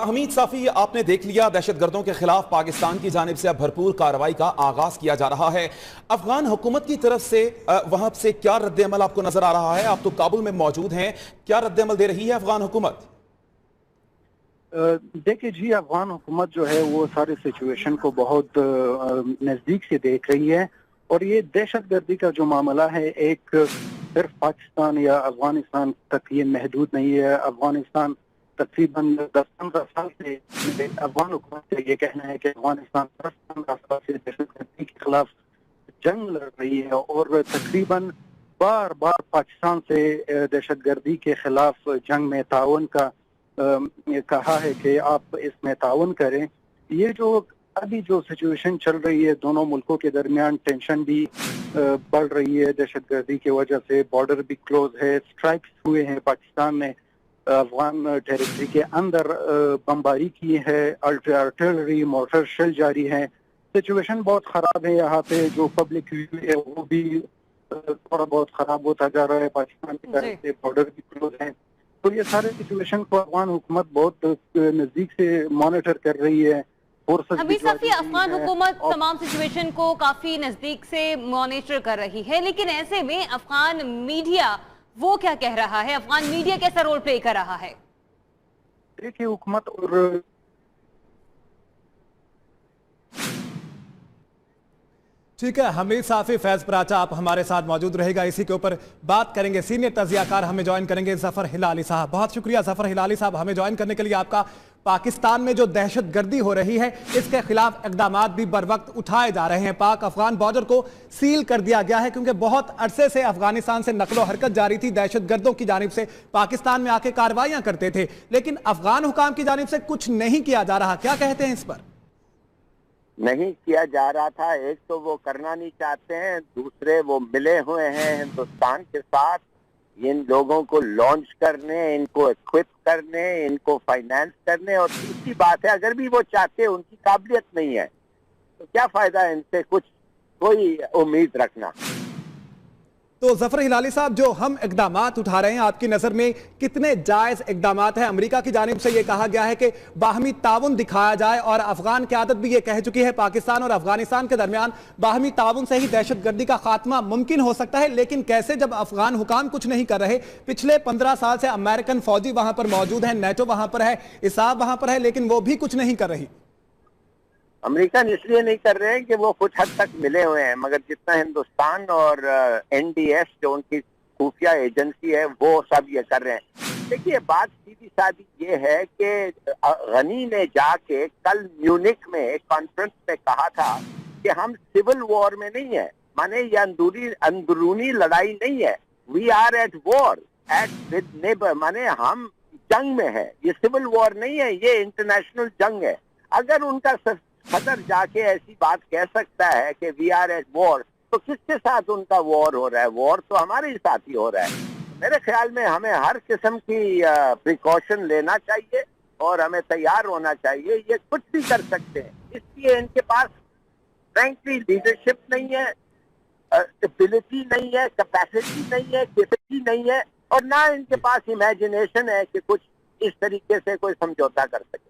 हमीद साफी, आपने देख लिया दहशतगर्दों के खिलाफ पाकिस्तान की जानिब से अब भरपूर कार्रवाई का आगाज किया जा रहा है। अफगान हुकूमत की तरफ से वहां से क्या रद्द-ए-अमल आपको नजर आ रहा है? आप तो काबुल में मौजूद हैं, क्या रद्द-ए-अमल दे रही है अफगान हुकूमत? देखिए जी, अफगान हुकूमत जो है वो सारे सिचुएशन को बहुत नज़दीक से देख रही है और ये दहशतगर्दी का जो मामला है एक सिर्फ पाकिस्तान या अफगानिस्तान तक ये महदूद नहीं है। अफगानिस्तान तकरीबन 10-15 साल से अफगान हुकूमत से ये कहना है कि अफगानिस्तान 10-15 साल से दहशतगर्दी के खिलाफ जंग लड़ रही है और तकरीबन बार बार पाकिस्तान से दहशतगर्दी के खिलाफ जंग में ताउन का कहा है कि आप इसमें ताउन करें। ये जो अभी जो सिचुएशन चल रही है दोनों मुल्कों के दरमियान, टेंशन भी बढ़ रही है दहशतगर्दी की वजह से, बॉर्डर भी क्लोज है, स्ट्राइक्स हुए हैं, पाकिस्तान ने अफगान टेरिटरी के अंदर बमबारी की है, आर्टिलरी मोर्टर शेल जारी है। सिचुएशन बहुत ख़राब है यहाँ पे, जो पब्लिक व्यू है वो भी थोड़ा बहुत ख़राब होता जा रहा है, पाकिस्तान की तरफ से बॉर्डर भी क्लोज है। तो ये सारे सिचुएशन को अफगान हुकूमत बहुत नज़दीक से मॉनिटर कर रही है। अफगान हुकूमत तमाम सिचुएशन को काफी नजदीक से मॉनिटर कर रही है, लेकिन ऐसे में अफगान मीडिया वो क्या कह रहा है? अफगान मीडिया कैसा रोल प्ले कर रहा है? देखिए, हुकूमत और ठीक है, हमीद साफी, फैज पराचा आप हमारे साथ मौजूद रहेगा, इसी के ऊपर बात करेंगे। सीनियर तजियाकार हमें ज्वाइन करेंगे जफर हिलाली साहब। बहुत शुक्रिया जफर हिलाली साहब हमें ज्वाइन करने के लिए आपका। पाकिस्तान में जो दहशतगर्दी हो रही है इसके खिलाफ इकदाम भी बर वक्त उठाए जा रहे हैं। पाक अफगान बॉर्डर को सील कर दिया गया है क्योंकि बहुत अरसे से अफगानिस्तान से नकलो हरकत जारी थी, दहशतगर्दों की जानिब से पाकिस्तान में आके कार्रवाइयां करते थे, लेकिन अफगान हुकाम की जानिब से कुछ नहीं किया जा रहा। क्या कहते हैं इस पर? नहीं किया जा रहा था। एक तो वो करना नहीं चाहते हैं, दूसरे वो मिले हुए हैं हिंदुस्तान के साथ इन लोगों को लॉन्च करने, इनको इक्विप करने, इनको फाइनेंस करने। और दूसरी बात है, अगर भी वो चाहते हैं, उनकी काबिलियत नहीं है तो क्या फायदा है इनसे कुछ कोई उम्मीद रखना। तो जफर हिलाली साहब, जो हम इकदामात उठा रहे हैं आपकी नजर में कितने जायज इकदामात हैं? अमेरिका की जानिब से यह कहा गया है कि बाहमी ताउन दिखाया जाए और अफगान क़यादत भी ये कह चुकी है पाकिस्तान और अफगानिस्तान के दरमियान बाहमी ताउन से ही दहशतगर्दी का खात्मा मुमकिन हो सकता है। लेकिन कैसे, जब अफगान हुकाम कुछ नहीं कर रहे? पिछले 15 साल से अमेरिकन फौजी वहां पर मौजूद है, नेटो वहां पर है, इसाफ वहां पर है, लेकिन वो भी कुछ नहीं कर रही। अमेरिकन इसलिए नहीं कर रहे हैं कि वो कुछ हद तक मिले हुए हैं, मगर जितना हिंदुस्तान और एनडीएस जो उनकी खुफिया एजेंसी है वो सब ये कर रहे हैं। देखिए, बात सीधी सादी ये है कि गनी ने जाके कल म्यूनिक में एक कॉन्फ्रेंस में कहा था कि हम सिविल वॉर में नहीं है, माने ये अंदरूनी लड़ाई नहीं है। We are at war with neighbour, माने हम जंग में है, ये सिविल वॉर नहीं है, ये इंटरनेशनल जंग है। अगर उनका सदर जाके ऐसी बात कह सकता है कि वी आर एट वॉर, तो किसके साथ उनका वॉर हो रहा है? वॉर तो हमारे ही साथ ही हो रहा है। मेरे ख्याल में हमें हर किस्म की प्रिकॉशन लेना चाहिए और हमें तैयार होना चाहिए। ये कुछ भी कर सकते हैं, इसलिए इनके पास फ्रैंकली लीडरशिप नहीं है, एबिलिटी नहीं है, कैपेसिटी नहीं है, कैपेसिटी नहीं है, और ना इनके पास इमेजिनेशन है कि कुछ इस तरीके से कोई समझौता कर सके।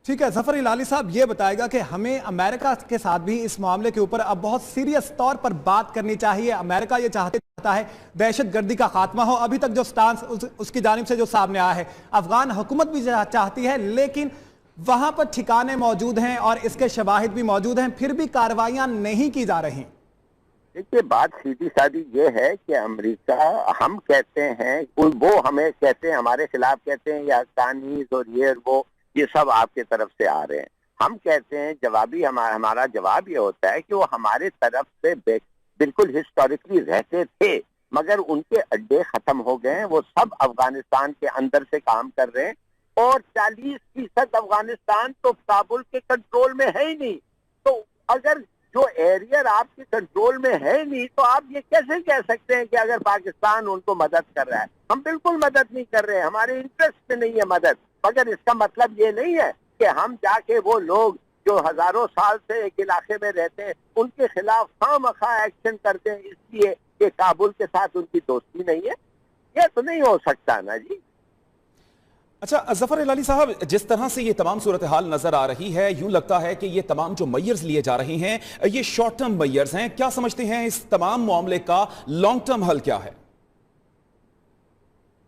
ठीक है, जफर हिलाली साहब ये बताएगा कि हमें अमेरिका के साथ भी इस मामले के ऊपर अब बहुत सीरियस तौर पर बात करनी चाहिए। अमेरिका ये चाहता है दहशतगर्दी का खात्मा हो। अभी तक जो स्टांस उसकी जानिब से जो सामने आया है, अफगान हुकूमत भी चाहती है, लेकिन वहां पर ठिकाने मौजूद हैं और इसके शवाहिद भी मौजूद हैं, फिर भी कार्रवाइयां नहीं की जा रही। देखिए, बात सीधी सादी ये है कि अमेरिका, हम कहते हैं, वो हमें कहते हैं, हमारे खिलाफ कहते हैं, या कानीज और ये सब आपके तरफ से आ रहे हैं। हम कहते हैं जवाबी, हमारा जवाब ये होता है कि वो हमारे तरफ से बिल्कुल हिस्टोरिकली रहते थे, मगर उनके अड्डे खत्म हो गए हैं। वो सब अफगानिस्तान के अंदर से काम कर रहे हैं और 40% अफगानिस्तान तो काबुल के कंट्रोल में है ही नहीं। तो अगर जो एरिया आपके कंट्रोल में है नहीं, तो आप ये कैसे कह सकते हैं कि अगर पाकिस्तान उनको मदद कर रहा है? हम बिल्कुल मदद नहीं कर रहे हैं, हमारे इंटरेस्ट में नहीं है मदद। मगर इसका मतलब ये नहीं है कि हम जाके वो लोग जो हजारों साल से एक इलाके में रहते हैं उनके खिलाफ खामखा एक्शन करते हैं इसलिए कि काबुल के साथ उनकी दोस्ती नहीं है। ये तो नहीं हो सकता ना जी। अच्छा जफर हिलाली साहब, जिस तरह से ये तमाम सूरत हाल नजर आ रही है, यूं लगता है कि ये तमाम जो मेयर्स लिए जा रहे हैं ये शॉर्ट टर्म मेयर्स हैं। क्या समझते हैं इस तमाम मामले का लॉन्ग टर्म हल क्या है?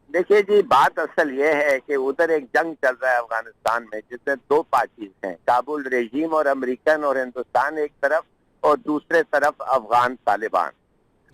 देखिए जी, बात असल ये है कि उधर एक जंग चल रहा है अफगानिस्तान में, जिसमें दो पार्टीज हैं, काबुल रेजीम और अमेरिकन और हिंदुस्तान एक तरफ और दूसरे तरफ अफगान तालिबान।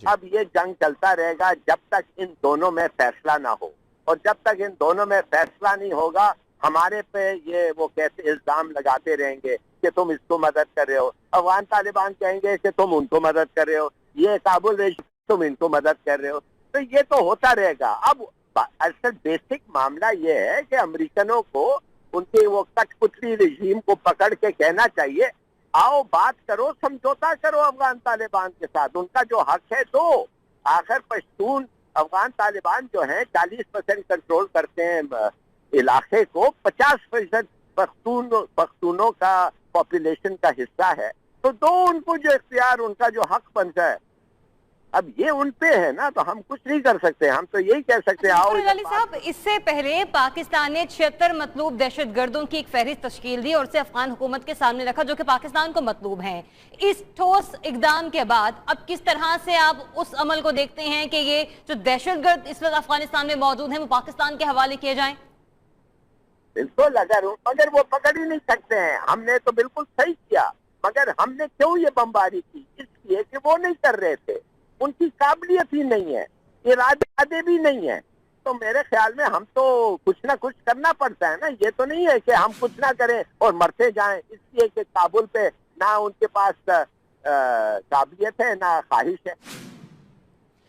अब ये जंग चलता रहेगा जब तक इन दोनों में फैसला ना हो, और जब तक इन दोनों में फैसला नहीं होगा हमारे पे ये वो कैसे इल्जाम लगाते रहेंगे कि तुम इसको मदद कर रहे हो। अफगान तालिबान कहेंगे कि तुम उनको मदद कर रहे हो, ये काबुल रेजीम तुम इनको मदद कर रहे हो, तो ये तो होता रहेगा। अब असल बेसिक मामला ये है कि अमेरिकनों को उनके वो कठपुतली रजीम को पकड़ के कहना चाहिए, आओ बात करो, समझौता करो अफगान तालिबान के साथ, उनका जो हक है दो। आखिर पश्तून अफगान तालिबान जो है 40% कंट्रोल करते हैं इलाके को, 50% पख्तूनों का पॉपुलेशन का हिस्सा है, तो दो उनको जो इख्तियार, उनका जो हक बनता है। अब ये उन पे है ना, तो हम कुछ नहीं कर सकते, हम तो यही कह सकते हैं आओ। साहब, इससे पहले पाकिस्तान ने 76 मतलूब दहशतगर्दों की एक फहरिस्त तश्कील दी और उसे अफगान हुकूमत के सामने रखा, जो कि पाकिस्तान को मतलूब है। इस ठोस इकदाम के बाद अब किस तरह से आप उस अमल को देखते हैं कि ये जो दहशतगर्द इस वक्त अफगानिस्तान में मौजूद हैं वो पाकिस्तान के हवाले किए जाएं? बिल्कुल, मगर वो पकड़ ही नहीं सकते हैं। हमने तो बिल्कुल सही किया, मगर हमने क्यों ये बमबारी की? इसलिए कि वो नहीं कर रहे थे, उनकी काबिलियत ही नहीं है, इरादे भी नहीं है। तो मेरे ख्याल में हम तो कुछ ना कुछ करना पड़ता है ना, ये तो नहीं है कि हम कुछ ना करें और मरते जाएं, इसलिए कि काबुल पे ना उनके पास काबिलियत है ना ख्वाहिश है।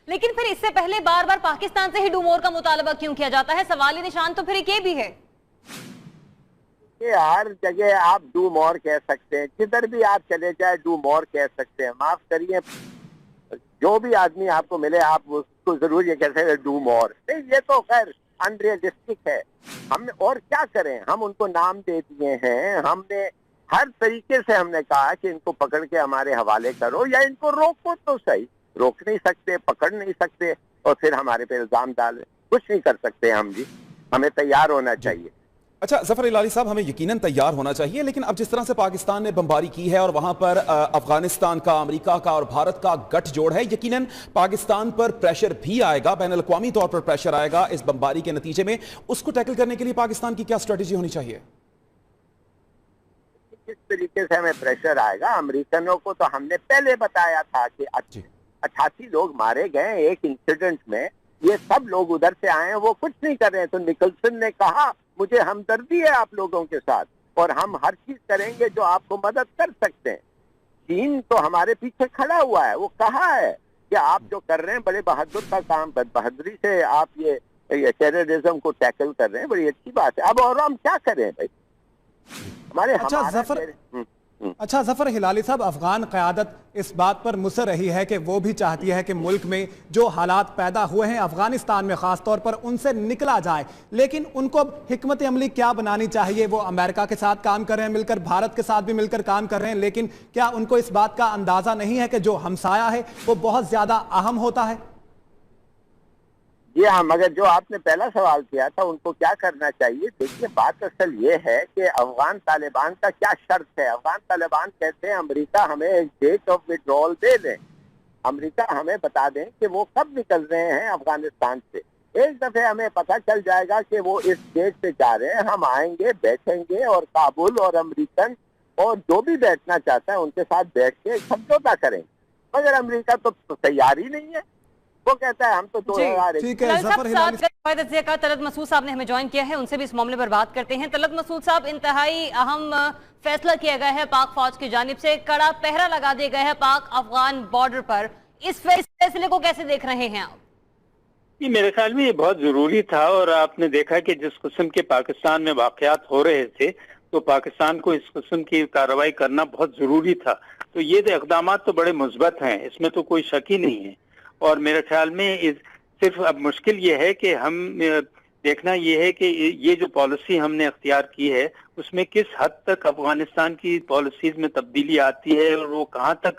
लेकिन फिर इससे पहले बार बार पाकिस्तान से ही डू मोर का मुतालबा क्यों किया जाता है? सवाल निशान तो फिर एक ये भी है कि हर जगह आप डू मोर कह सकते हैं, जिधर भी आप चले जाए डू मोर कह सकते हैं। माफ करिए, जो भी आदमी आपको मिले आप उसको जरूर ये कह सकते हैं डू मोर, नहीं, ये तो खैर अनरियलिस्टिक है। हमने और क्या करें, हम उनको नाम दे दिए हैं, हमने हर तरीके से हमने कहा कि इनको पकड़ के हमारे हवाले करो या इनको रोको, तो सही, रोक नहीं सकते, पकड़ नहीं सकते और फिर हमारे पे इल्जाम डाले, कुछ नहीं कर सकते हम जी। हमें तैयार होना चाहिए। अच्छा जफर हिलाली साहब, हमें यकीनन तैयार होना चाहिए, लेकिन अब जिस तरह से पाकिस्तान ने बमबारी की है और वहां पर अफगानिस्तान का, अमेरिका का और भारत का गठजोड़ है, यकीनन पाकिस्तान पर प्रेशर भी आएगा, बैनुल-अक़वामी तौर पर प्रेशर आएगा इस बमबारी के नतीजे में। उसको टैकल करने के लिए पाकिस्तान की क्या स्ट्रेटेजी होनी चाहिए? किस तरीके से हमें प्रेशर आएगा? अमेरिकनों को तो हमने पहले बताया था कि 88 लोग मारे गए एक इंसिडेंट में, ये सब लोग उधर से आए हैं, वो कुछ नहीं कर रहे हैं। तो निकलसन ने कहा मुझे हमदर्दी है आप लोगों के साथ और हम हर चीज करेंगे जो आपको मदद कर सकते हैं। चीन तो हमारे पीछे खड़ा हुआ है, वो कहा है कि आप जो कर रहे हैं बड़े बहादुर का काम, बहादुरी से आप ये टेररिज्म को टैकल कर रहे हैं, बड़ी अच्छी बात है। अब और हम क्या करें भाई, हमारे अच्छा जफर हिलाली साहब, अफगान क़यादत इस बात पर मुसर रही है कि वो भी चाहती है कि मुल्क में जो हालात पैदा हुए हैं अफगानिस्तान में खास तौर पर उनसे निकला जाए, लेकिन उनको हिकमत अमली क्या बनानी चाहिए? वो अमेरिका के साथ काम कर रहे हैं मिलकर, भारत के साथ भी मिलकर काम कर रहे हैं, लेकिन क्या उनको इस बात का अंदाजा नहीं है कि जो हमसाया है वो बहुत ज्यादा अहम होता है? जी हाँ, मगर जो आपने पहला सवाल किया था उनको क्या करना चाहिए, देखिए बात असल ये है कि अफगान तालिबान का क्या शर्त है। अफगान तालिबान कहते हैं अमेरिका हमें एक डेट ऑफ विड्रॉल दे दें, अमेरिका हमें बता दें कि वो कब निकल रहे हैं अफगानिस्तान से। एक दफे हमें पता चल जाएगा कि वो इस डेट से जा रहे हैं, हम आएंगे, बैठेंगे और काबुल और अमेरिकन और जो भी बैठना चाहता है उनके साथ बैठ के समझौता करेंगे। मगर अमेरिका तो तैयार ही नहीं है, वो कहता है हम तो 2000। ठीक है, जफर हिलाली तलत मसूद साहब ने हमें ज्वाइन किया है, उनसे भी इस मामले पर बात करते हैं। तलत मसूद साहब, इंतहाई अहम फैसला किया गया है पाक फौज की जानिब से, कड़ा पहरा लगा दिया गया है पाक अफगान बॉर्डर पर, इस फैसले को कैसे देख रहे हैं आप? मेरे ख्याल में ये बहुत जरूरी था और आपने देखा कि जिस किस्म के पाकिस्तान में वाकयात हो रहे थे तो पाकिस्तान को इस किस्म की कार्रवाई करना बहुत जरूरी था। तो ये इकदाम तो बड़े मुस्बत हैं, इसमें तो कोई शक ही नहीं है। और मेरे ख्याल में सिर्फ अब मुश्किल ये है कि हम देखना ये है कि ये जो पॉलिसी हमने अख्तियार की है उसमें किस हद तक अफगानिस्तान की पॉलिसीज में तब्दीली आती है और वो कहाँ तक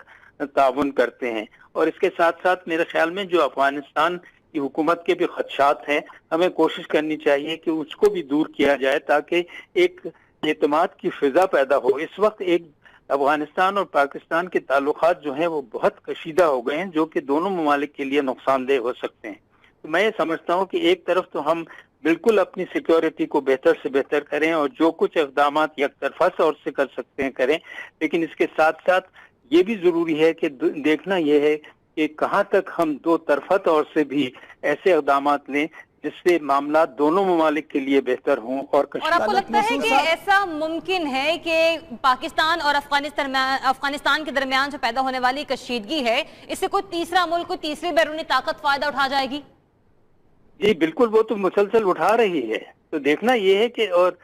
ताउन करते हैं। और इसके साथ साथ मेरे ख्याल में जो अफगानिस्तान की हुकूमत के भी खदशात हैं, हमें कोशिश करनी चाहिए कि उसको भी दूर किया जाए ताकि एक एतमाद की फिजा पैदा हो। इस वक्त एक अफगानिस्तान और पाकिस्तान के ताल्लुकात जो हैं वो बहुत कशीदा हो गए हैं, जो कि दोनों ममालिक के लिए नुकसानदेह हो सकते हैं। तो मैं ये समझता हूँ कि एक तरफ तो हम बिल्कुल अपनी सिक्योरिटी को बेहतर से बेहतर करें और जो कुछ इक़दाम एक तरफा तौर से कर सकते हैं करें, लेकिन इसके साथ साथ ये भी ज़रूरी है कि देखना यह है कि कहाँ तक हम दो तरफा तौर से भी ऐसे इक़दाम लें जिससे मामला दोनों ममालिक के लिए बेहतर हों। और आपको लगता है कि ऐसा मुमकिन है कि पाकिस्तान और अफगानिस्तान के दरमियान जो पैदा होने वाली कशीदगी है, इससे कोई तीसरा मुल्क, कोई तीसरी बैरूनी ताकत फायदा उठा जाएगी? जी बिल्कुल, वो तो मुसलसल उठा रही है। तो देखना ये है कि और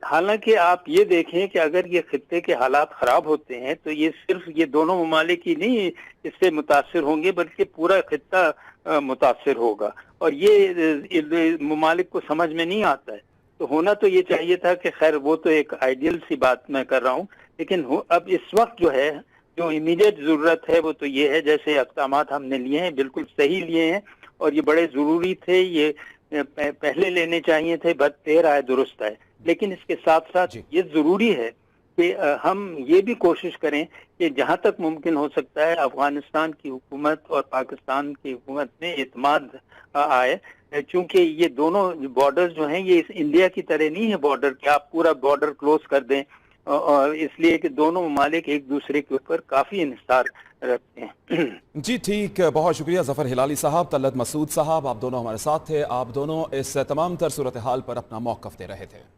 हालांकि आप ये देखें कि अगर ये खित्ते के हालात खराब होते हैं तो ये सिर्फ ये दोनों ममालिक ही नहीं इससे मुतासिर होंगे, बल्कि पूरा खित्ता मुतासिर होगा। और ये ममालिक को समझ में नहीं आता है। तो होना तो ये चाहिए था कि खैर वो तो एक आइडियल सी बात मैं कर रहा हूँ, लेकिन अब इस वक्त जो है, जो इमीडिएट जरूरत है वो तो ये है, जैसे इक़दाम हमने लिए हैं बिल्कुल सही लिए हैं और ये बड़े जरूरी थे, ये पहले लेने चाहिए थे, बट देर आए दुरुस्त आए। लेकिन इसके साथ साथ ये जरूरी है कि हम ये भी कोशिश करें कि जहाँ तक मुमकिन हो सकता है अफगानिस्तान की हुकूमत और पाकिस्तान की हुकूमत में एतमाद आए, क्योंकि ये दोनों बॉर्डर जो हैं ये इंडिया की तरह नहीं है बॉर्डर कि आप पूरा बॉर्डर क्लोज कर दें, और इसलिए कि दोनों ममालिक एक दूसरे के ऊपर काफी इंहिसार रखते हैं। जी ठीक, बहुत शुक्रिया ज़फ़र हिलाली साहब, तलत मसूद साहब, आप दोनों हमारे साथ थे। आप दोनों इस तमाम तर सूरत हाल पर अपना मौक़िफ़ दे रहे थे।